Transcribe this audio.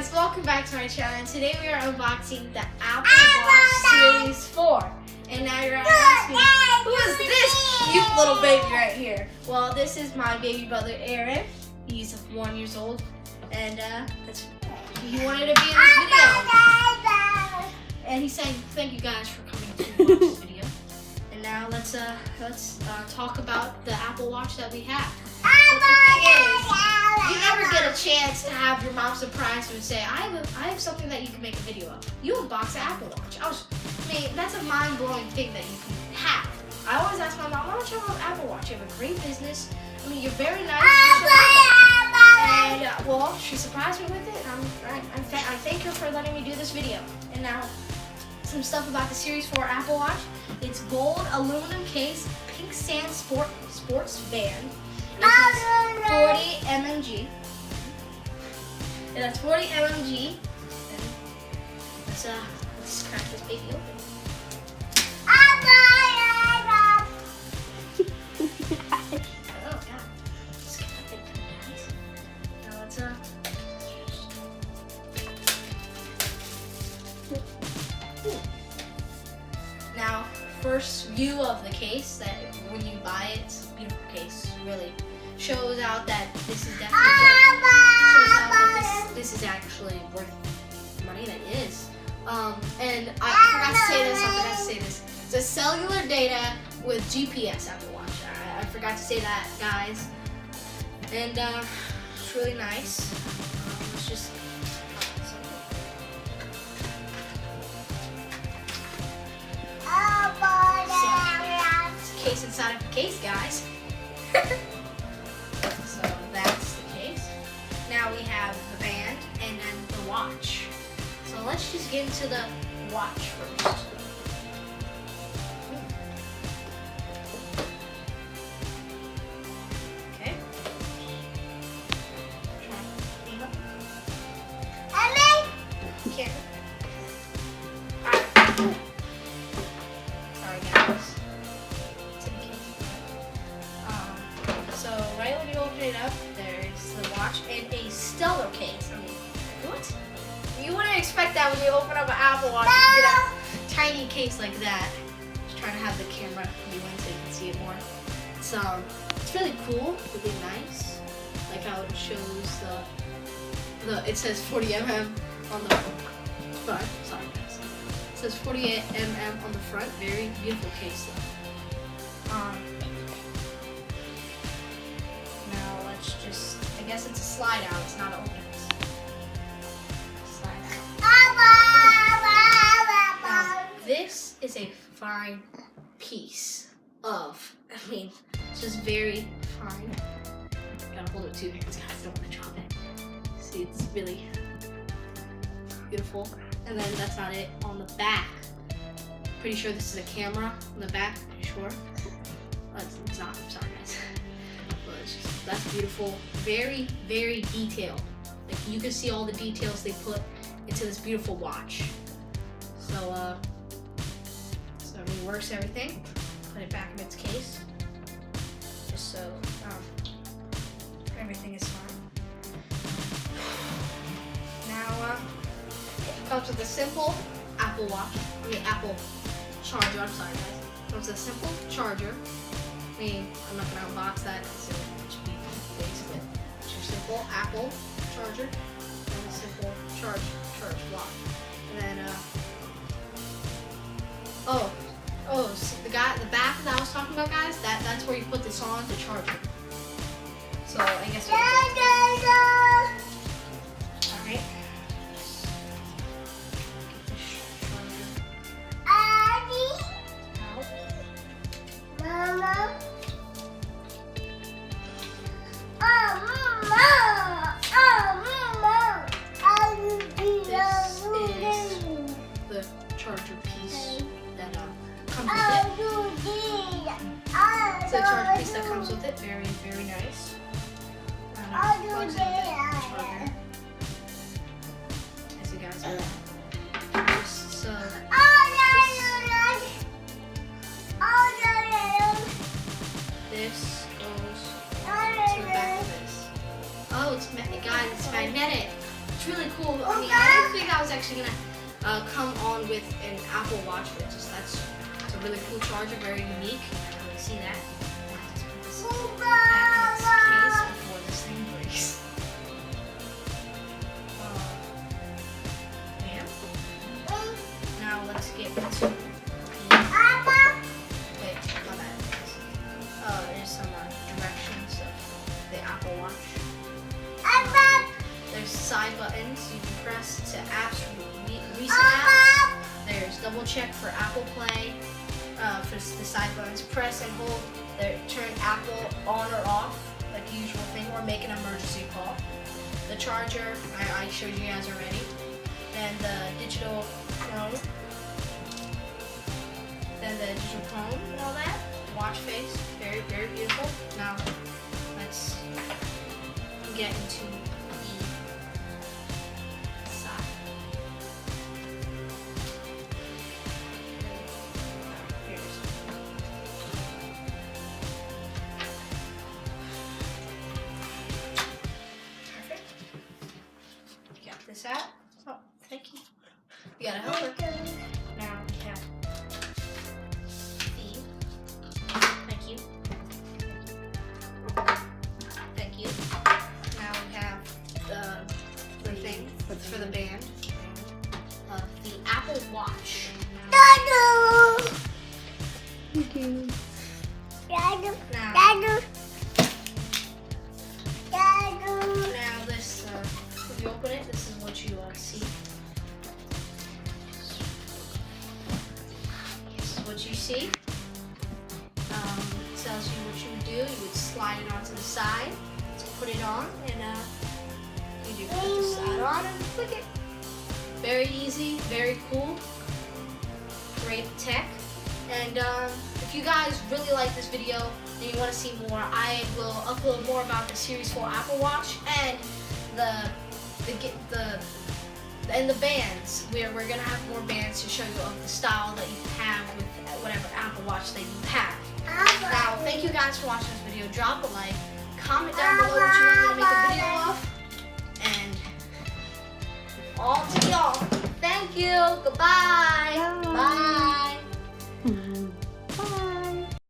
guys, welcome back to my channel, and today we are unboxing the Apple Watch Series 4. And now you're asking me, who is this cute little baby right here? Well, this is my baby brother Aaron. He's 1 year old, and he wanted to be in this video. And he's saying thank you guys for coming to watch this video. And now let's talk about the Apple Watch that we have. But the thing is, you never get a chance to have your mom surprise you and say, I have something that you can make a video of. You unbox the Apple Watch. I mean, that's a mind-blowing thing that you can have. I always ask my mom, why don't you have an Apple Watch? You have a great business. I mean, you're very nice. And, well, she surprised me with it, and I thank her for letting me do this video. And now, some stuff about the Series 4 Apple Watch. It's gold aluminum case, pink sand sports band. It has 40 mmG. It has 40 mmG. And let's crack this baby open. Oh God! Let's get that thing guys. Now let's Now, first view of the case, that when you buy it, it's a beautiful case. Really shows out that this is definitely shows out that this is actually worth money. That it is. And I forgot to say this. It's a cellular data with GPS Apple Watch. I forgot to say that, guys. And it's really nice. Let's just. Case inside of the case, guys. So that's the case. Now we have the band and then the watch. So let's just get into the watch first. Okay. Can't. Sorry, guys. So right when you open it up, there's the watch and a stellar case. I mean, what? You wouldn't expect that when you open up an Apple Watch and get a tiny case like that. Just trying to have the camera view in so you can see it more. It's really cool, really nice. Like how it shows it says 40 mm on the front. Sorry guys. It says 48 mm on the front. Very beautiful case though. I guess it's a slide out, it's not open. Slide out. Now, this is a fine piece of, it's just very fine. Gotta hold it with 2 hands, guys, don't want to drop it. See, it's really beautiful. And then that's not it. On the back, pretty sure this is a camera on the back, pretty sure. It's not, I'm sorry guys. That's beautiful. Very, very detailed. Like you can see all the details they put into this beautiful watch. So it reworks everything. Put it back in its case, just so everything is fine. Now it comes with a simple Apple Watch. Apple charger. I'm sorry, guys. It comes with a simple charger. I'm not gonna unbox that because it would be wasted. It's your simple Apple charger and a simple charge block. And then see, the back that I was talking about, guys, that's where you put this on to charge it. So I guess alright. Mama. This is the charger piece that comes with it. It's the charger piece that comes with it. Very, very nice. Plugs in cool. I mean, I didn't think I was actually gonna come on with an Apple Watch, but it's a really cool charger, very unique. I don't really see that. Just put this back in its case before this thing breaks. Yeah. Now let's get into. Wait, my bad. There's some directions of the Apple Watch. There's side buttons you can press to apps, recent apps. There's double check for Apple Play. For the side buttons, press and hold. Turn Apple on or off, like the usual thing, or make an emergency call. The charger, I showed you guys already. Then the digital phone. Then the digital phone and all that. Watch face, very, very beautiful. Now, let's get into the side. Here's. Perfect. Got this out. Oh, thank you. You got a helper. Now we have. Thank you. Now we have the thing for the band. The Apple Watch. Thank you. Now this, if you open it, this is what you see. This is what you see. Tells you what you would do. You would slide it onto the side to put it on, and you do put the side on and click it. Very easy, very cool, great tech. And if you guys really like this video and you want to see more, I will upload more about the Series 4 Apple Watch and the bands. We're gonna have more bands to show you of the style that you have with whatever Apple Watch that you have. Now, thank you guys for watching this video. Drop a like, comment down below what you want me to make a video of, and all to y'all. Thank you. Goodbye.